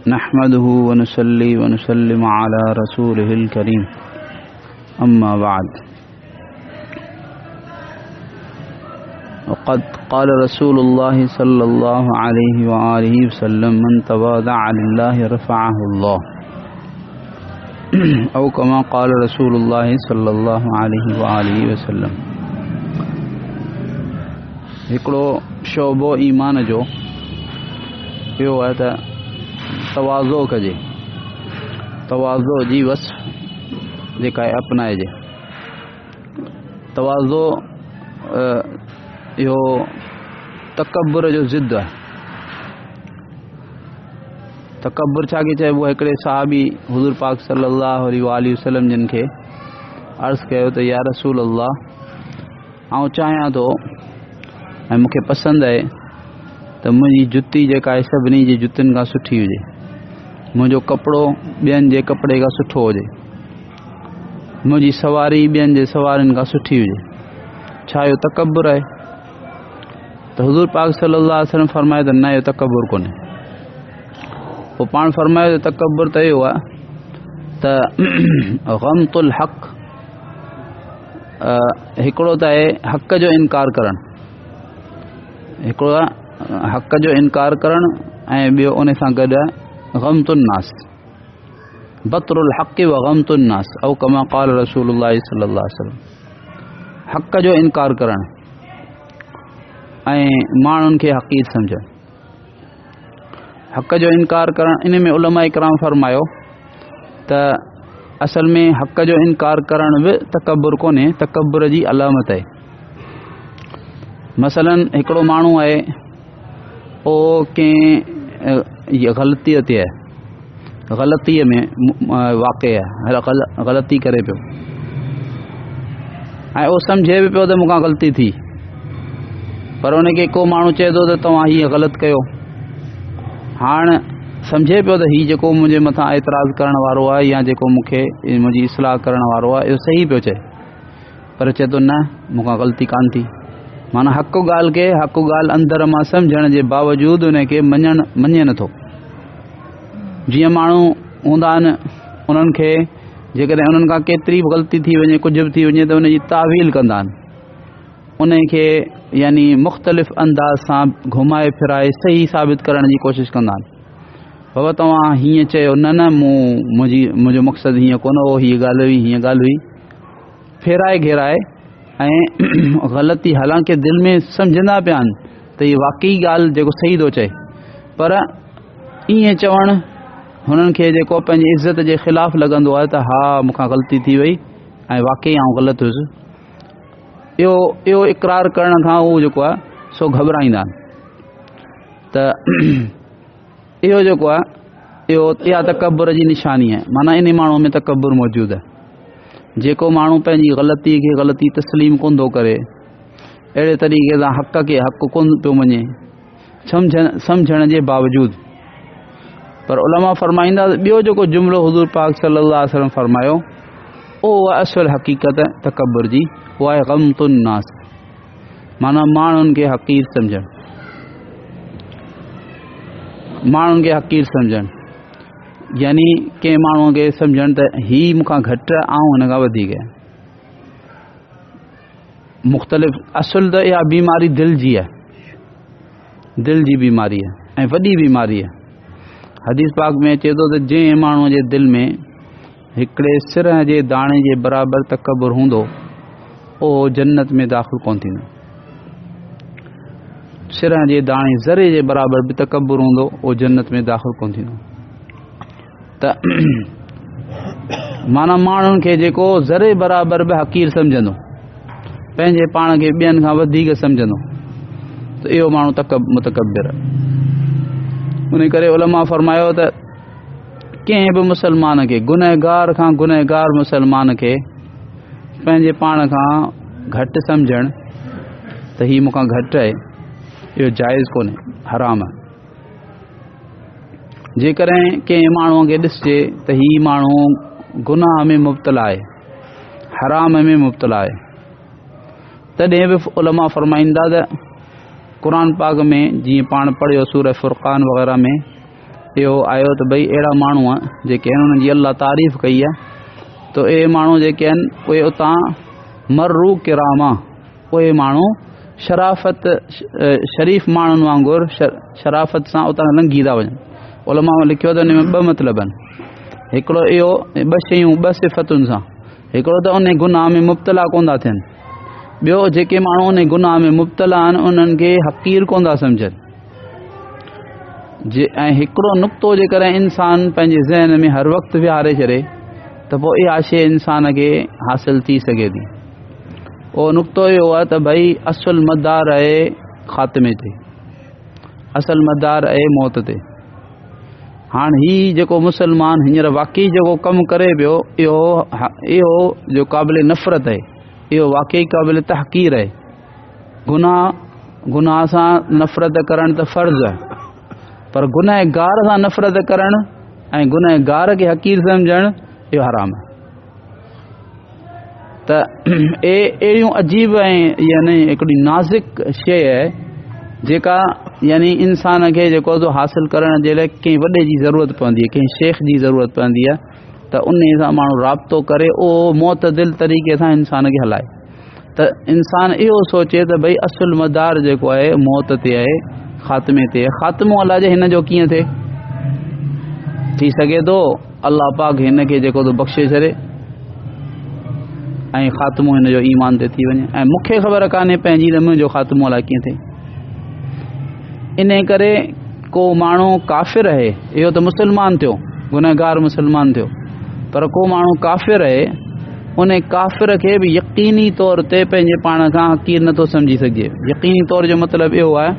नहमदुहु व नुसल्ली व नुसल्लिमु अला रसूलिहिल करीम अम्मा बाद। वक़द क़ाल रसूलुल्लाह सल्लल्लाहु अलैहि व आलिहि वसल्लम मन तवादअ लिल्लाहि रफ़अहुल्लाह औ कमा क़ाल रसूलुल्लाह सल्लल्लाहु अलैहि व आलिहि वसल्लम। हिकिड़ो शोबो ईमान जो इहो आहे त तवाज़ो कजे, तवाज़ो जी वस्फ़ जेका आहे अपनाइजे। तवाज़ो इहो तकब्बुर जो ज़िद आहे। तकब्बुर छा के चइबो आहे? हिकिड़े सहाबी हुज़ूर पाक सल्लल्लाहु अलैहि वसल्लम जिन खे अर्ज़ कयो त या रसूल अल्लाह, आउं चाहियां थो ऐं मूंखे पसंदि आहे त मुंहिंजी जुती जेका आहे सभिनी जी जुतियुनि खां सुठी हुजे, मुंहिंजो कपिड़ो ॿियनि जे कपिड़े खां सुठो हुजे, मुंहिंजी सवारी ॿियनि जे सवारियुनि खां सुठी हुजे। छा इहो तकब्बुर आहे? त हुज़ूर पाक सल्लल्लाहु अलैहि वसल्लम फरमाए त न, इहो तकब्बुर कोन्हे। पोइ पाण फरमायो त तकब्बुर त इहो आहे त ग़म्तुल हक़, हिकिड़ो त आहे हक़ जो इनकार करणु, हिकिड़ो आहे हक़ जो इनकार करणु ऐं ॿियो उन सां गॾु आहे ग़म्तुन नास, बतरुल हक़ व ग़म्तुन नास औ कमा क़ाल रसूलुल्लाह सल्लल्लाहु अलैहि वसल्लम। हक़ जो इनकार करणु ऐं माण्हुनि खे हक़ीर सम्झणु। हक़ जो इनकार करणु, इन में उलमा इकराम फरमायो त असल में हक़ जो इनकार करणु बि तकब्बुर कोन्हे, तकब्बुर जी अलामत आहे। मसलन हिकिड़ो माण्हू आहे, ओ कंहिं ग़लतीअ ते आहे, ग़लतीअ में वाक़े आहे, ग़लती करे पियो ऐं उहो सम्झे बि पियो त मूंखां ग़लती थी, पर उनखे को माण्हू चए थो त तव्हां हीअ ग़लति कयो। हाणे सम्झे पियो त हीउ जेको मुंहिंजे मथां एतिराज़ करण वारो आहे या जेको मूंखे मुंहिंजी इस्लाह करण वारो आहे, इहो सही पियो चए, पर चए थो न, मूंखां ग़लती कान थी। माना हक़ ॻाल्हि खे हक़ ॻाल्हि अंदर मां सम्झण जे बावजूदु उनखे मञे नथो। जीअं माण्हू हूंदा आहिनि, उन्हनि खे जेकॾहिं उन्हनि खां केतिरी बि ग़लती थी वञे, कुझु बि थी वञे, त उनजी तावील कंदा आहिनि, उनखे यानी मुख़्तलिफ़ अंदाज़ सां घुमाए फिराए सही साबित करण जी कोशिशि कंदा आहिनि। बाबा तव्हां हीअं चयो, न न, मुंहिंजो मक़सदु हीअं कोन हो, हीअ ॻाल्हि हुई, हीअं ॻाल्हि हुई, फेराए घेराए ऐं ग़लती, हालांकि दिलि में सम्झंदा पिया आहिनि त हीअ वाक़ई ॻाल्हि जेको सही थो चए, पर ईअं चवणु हुननि खे जेको पंहिंजी इज़त जे ख़िलाफ़ु लॻंदो आहे त हा मूंखां ग़लती थी वई ऐं वाक़ई आउं ग़लति हुयुसि, इहो इक़रार करण खां उहो जेको आहे सो घबराईंदा आहिनि। त इहो जेको आहे इहा तकब्बुर जी निशानी आहे। माना इन माण्हू में तकब्बुर मौजूदु आहे। जेको माण्हू पंहिंजी ग़लती खे ग़लती तस्लीम कोन थो करे, अहिड़े तरीक़े सां हक़ खे हक़ कोन पियो मञे, सम्झण जे बावजूदु। पर उलमा फरमाईंदा, ॿियो जेको जुमिलो हुज़ूर पाक सल्लल्लाहु अलैहि वसल्लम फरमायो, उहो असुल हक़ीक़त तकब्बुर जी, उहा आहे ग़म्तुन नास, माना माण्हुनि खे हक़ीर सम्झणु, माण्हुनि खे हक़ीर सम्झणु, यानी कंहिं माण्हूअ खे सम्झणु त हीउ मूंखां घटि आहे, ऐं हुन खां वधीक आहे। मुख़्तलिफ़ असुल त इहा बीमारी दिलि जी आहे, दिलि जी बीमारी आहे ऐं वॾी बीमारी आहे। हदीस पाक में अचे थो त जंहिं माण्हूअ जे दिलि में हिकिड़े सिर जे दाणे जे बराबरि तकब्बुर हूंदो, उहो जन्नत में दाख़िल कोन थींदो। सिर जे दाणे ज़रे जे बराबरि बि तकब्बुर हूंदो, उहो जन्नत में दाख़िल कोन थींदो। त माना माण्हुनि खे जेको ज़रे बराबरि बि हक़ीर सम्झंदो, पंहिंजे पाण खे ॿियनि खां वधीक सम्झंदो, त इहो माण्हू मुतकब्बिर आहे। उन करे उलमा फरमायो त कंहिं बि मुसलमान खे, गुनहगार खां गुनहगार मुसलमान खे पंहिंजे पाण खां घटि सम्झणु त हीउ मूंखां घटि आहे, इहो जाइज़ कोन्हे, हराम आहे। जेकॾहिं कंहिं माण्हूअ खे ॾिसिजे त हीउ माण्हू गुनाह में मुब्तला आहे, हराम में मुब्तला आहे, तॾहिं बि उलमा फरमाईंदा त क़ुरान पाक में जीअं पाण पढ़ियो सूरह फुरक़ान वग़ैरह में, इहो आयो त भई अहिड़ा माण्हू जेके आहिनि उन्हनि जी अल्लाह तारीफ़ कई आहे त इहे माण्हू जेके आहिनि उहे उतां मर्रू किरामा, उहे माण्हू शराफ़त शरीफ़ माण्हुनि वांगुरु शराफ़त सां उतां लंघी था वञनि। उलमा लिखियो त हुन में ॿ मतिलब आहिनि। हिकिड़ो इहो ॿ शयूं ॿ सिफ़तुनि सां, हिकिड़ो त उन गुनाह में मुब्तला कोन था थियनि, ॿियो जेके माण्हू उन गुनाह में मुब्तला आहिनि उन्हनि खे हक़ीर कोन था सम्झनि। ऐं हिकिड़ो नुक़्तो जेकॾहिं इंसान पंहिंजे ज़हन में हर वक़्तु विहारे छॾे त पोइ इहा शइ इंसान खे हासिल थी सघे थी। उहो नुक़्तो इहो आहे त भई असुल मदार आहे ख़ात्मे ते, असल मदार आहे मौत ते। हाणे हीउ जेको मुसलमान हींअर वाक़ई जेको कमु करे पियो इहो जो क़ाबिल नफ़रत आहे, इहो वाक़ई क़ाबिल तहक़ीर आहे। गुनाह सां नफ़रत करणु त फ़र्ज़ु आहे, पर गुनहगार सां नफ़रत करणु ऐं गुनहगार खे हक़ीर सम्झणु इहो हराम आहे। त अहिड़ियूं अजीब ऐं यानी हिकिड़ी नाज़ुक शइ आहे जेका यानी इंसान खे जेको हासिल करण जे लाइ कंहिं वॾे जी ज़रूरत पवंदी आहे, कंहिं शेख जी ज़रूरत पवंदी आहे त उन सां माण्हू राब्तो करे उहो मुतदिल तरीक़े सां इंसान खे हलाए। त इंसान इहो सोचे त भई असुल मदार जेको आहे मौत ते आहे, ख़ात्मे ते। ख़ात्मो अलाह जे हिन जो कीअं थिए? थी सघे थो अल्लाह पाक हिन खे जेको बख़्शे छॾे ऐं ख़ात्मो हिन जो ईमान ते थी वञे, ऐं मूंखे ख़बर कान्हे पंहिंजी त मुंहिंजो ख़ात्मो अलाह कीअं थिए। इन करे को माण्हू काफ़िर आहे, इहो त मुसलमान थियो, गुनहगार मुसलमान थियो, पर को माण्हू काफ़िर आहे, उन काफ़िर खे बि यक़ीनी तौर ते पंहिंजे पाण खां हक़ीर नथो सम्झी सघे। यक़ीनी तौर जो मतिलबु इहो आहे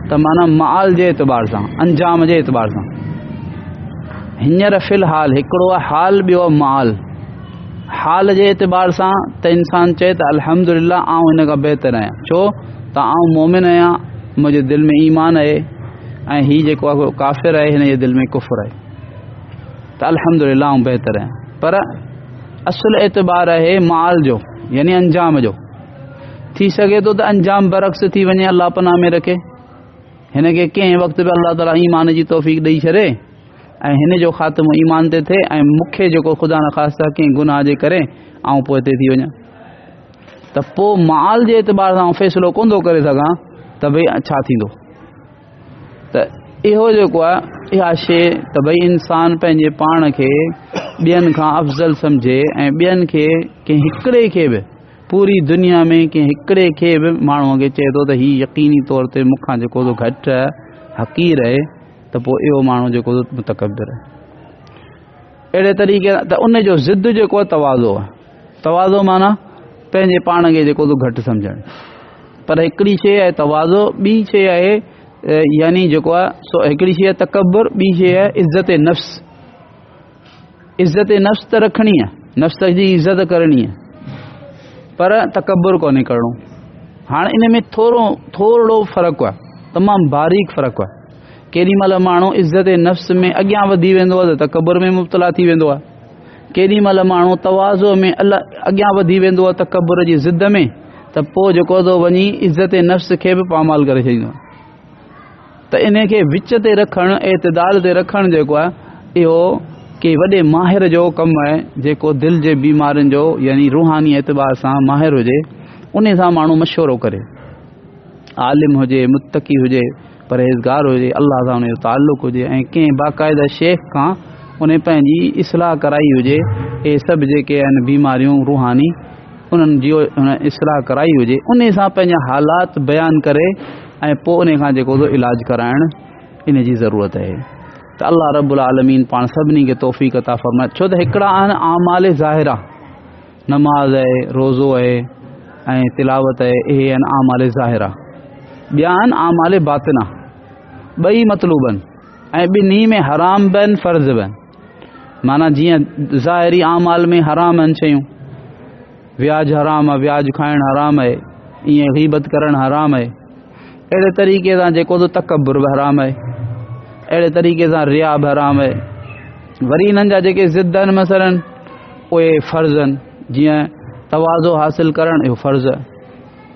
त माना माल जे एतबार सां, अंजाम जे एतबार सां। हींअर फ़िलहाल हिकिड़ो आहे हाल, ॿियो आहे माल। हाल जे एतबार सां त इंसान चए त अल्हम्दुलिल्लाह आउं हिन खां बहितर आहियां, छो त आउं मोमिन आहियां, मुंहिंजे दिलि में ईमान आहे, ऐं हीउ जेको आहे काफ़िर आहे हिन जे दिलि में कुफ़र आहे, त अल्हम्दुलिल्लाह आउं बहितर आहियां। पर असुल एतबार आहे माल जो, यानी अंजाम जो। थी सघे थो त अंजाम बरक्स थी वञे, अल्लाह पनाह में रखे, हिन खे कंहिं वक़्तु बि अल्लाह ताला ईमान जी तौफ़ीक़ ॾेई छॾे ऐं हिन जो ख़ात्मो ईमान ते थिए, ऐं मूंखे जेको ख़ुदा न ख़ास्ता कंहिं गुनाह जे करे ऐं पोइ हिते थी वञा, त पोइ माल जे एतबार सां फ़ैसिलो कोन थो करे सघां त भई छा थींदो। त इहो जेको आहे इहा शइ त भई इंसान पंहिंजे पाण खे ॿियनि खां अफ़ज़ल सम्झे ऐं ॿियनि खे कंहिं हिकिड़े खे बि पूरी दुनिया में कंहिं हिकिड़े खे बि माण्हूअ खे चए थो त हीउ यक़ीनी तौर ते मूंखां जेको घटि हक़ीर आहे, त पोइ इहो माण्हू जेको मुतकब्बिर आहे। अहिड़े तरीक़े त उन जो ज़िद जेको आहे तवाज़ो आहे। तवाज़ो माना पंहिंजे पाण खे जेको घटि सम्झणु। पर हिकिड़ी शइ आहे तवाज़ो, ॿी शइ आहे यानी जेको आहे सो हिकिड़ी शइ आहे तकब्बुर, ॿी शइ आहे इज़्ज़त नफ़्स। इज़्ज़त नफ़्स त रखणी आहे, नफ़्स जी इज़्ज़त करणी आहे, पर तकब्बुर कोन्हे करिणो। हाणे इन में थोरो फ़र्क़ु आहे, तमामु बारीक फ़र्क़ु आहे। केॾी महिल माण्हू इज़्ज़त नफ़्स में अॻियां वधी वेंदो आहे त तकब्बुर में मुब्तला थी वेंदो आहे, केॾी महिल माण्हू तवाज़ो में अॻियां वधी वेंदो आहे तकब्बुर जी ज़िद में, त पोइ जेको थो वञी इज़्ज़त नफ़्स खे बि पामाल करे छॾींदो आहे। त इन खे विच ते रखणु, एतदाल ते रखणु जेको आहे इहो के वॾे माहिर जो कमु आहे, जेको दिलि जे बीमारियुनि जो यानी रूहानी एतबार सां माहिर हुजे, उन सां माण्हू मशवरो करे। आलिम हुजे, मुत्तकी हुजे, परहेज़गार हुजे, अल्लाह सां उन जो ताल्लुक़ हुजे, ऐं कंहिं बाक़ाइदा शेख खां उन पंहिंजी इस्लाह कराई हुजे, इहे सभु जेके आहिनि बीमारियूं रूहानी उन्हनि जी इस्लाह कराई हुजे, उन सां पंहिंजा हालात बयानु करे ऐं पोइ उन खां जेको इलाजु कराइणु इन जी ज़रूरत आहे। त अल्लाह रब्बुल आलमीन पाण सभिनी खे तौफ़ीक़ अता फ़रमाए। छो त हिकिड़ा आहिनि आमाल ज़ाहिरा, नमाज़ आहे, रोज़ो आहे ऐं तिलावत आहे, इहे आहिनि आमाल ज़ाहिरा। ॿिया आहिनि आमाल बातिना, ॿई मतलूब आहिनि ऐं ॿिन्ही में हराम बि आहिनि, फ़र्ज़ बि आहिनि। माना जीअं ज़ाहिरी आमाल में हराम आहिनि शयूं, व्याज हराम आहे, व्याज खाइणु हराम आहे, ईअं ग़ीबत करणु हराम आहे, अहिड़े तरीक़े सां जेको तकब्बुर बि हराम आहे, अहिड़े तरीक़े सां रिया बि हराम आहे। वरी हिननि जा जेके ज़िद आहिनि मसलन उहे फ़र्ज़ आहिनि, जीअं तवाज़ो हासिल करणु इहो फ़र्ज़ु आहे,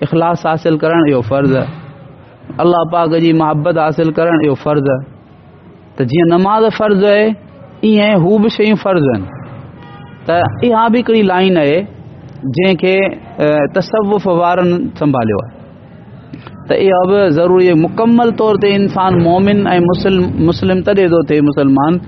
इख़लास हासिल करणु इहो फ़र्ज़ु आहे, अल्लाह पाक जी मोहब्बत हासिल करणु इहो फ़र्ज़ु आहे, त जीअं नमाज़ फ़र्ज़ु आहे ईअं हू बि शयूं फ़र्ज़ु आहिनि। त इहा बि हिकिड़ी लाइन आहे जंहिंखे तसव्वुफ़ वारनि संभालियो आहे। त इहा बि ज़रूरी आहे। मुकमल तौर ते इंसान मोमिन ऐं मुस्लिम तॾहिं थो थिए मुसलमान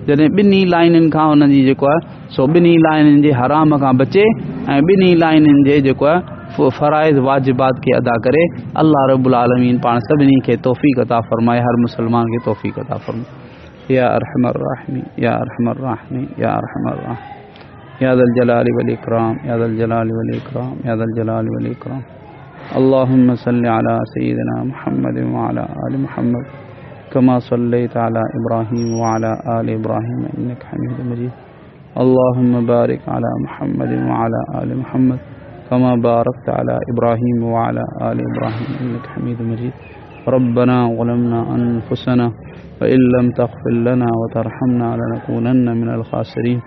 जॾहिं ॿिन्ही लाइननि खां हुनजी जेको आहे सो ॿिन्ही लाइननि जे हराम खां बचे ऐं ॿिन्ही लाइननि जे जेको आहे फ़राइज़ वाजिबात खे अदा करे। अल्लाह रब्बुल आलमीन पाण सभिनी खे तौफ़ीक़ अता फ़रमाए, हर मुसलमान खे तौफ़ीक़ अता फ़रमाए। या अरहमर राहिमीन या अरहमर राहिमीन या अरहमर राहिमीन या ज़ल जलाली वल इकराम या ज़ल जलाली वल इकराम या ज़ल जलाली वल इकराम। अल्लाहुम्मा सल्लि अला सय्यिदिना मुहम्मद व अला आलि मुहम्मद कमा सल्लैता अला इब्राहीम व अला आलि इब्राहीम इन्नका हमीदुम मजीद। अल्लाहुम्मा बारिक अला मुहम्मद व अला आलि मुहम्मद कमा बारकता अला इब्राहीम व अला आलि इब्राहीम इन्नका हमीदुम मजीद। रब्बना ज़लमना अनफुसना व इन लम तग़फिर लना व तरहमना लनकूनन्न मिनल ख़ासिरीन।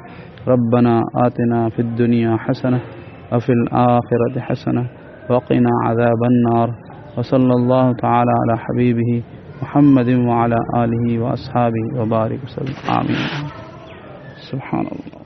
रब्बना आतिना फिद दुनिया हसनह व फिल आखिरति हसनह वक़िना अज़ाबन नार। व सल्लल्लाहु तआला अला हबीबिही मुहम्मदिन व अला आलिहि व अस्हाबिहि व बारिक वसल्लम। आमीन। सुब्हानल्लाह।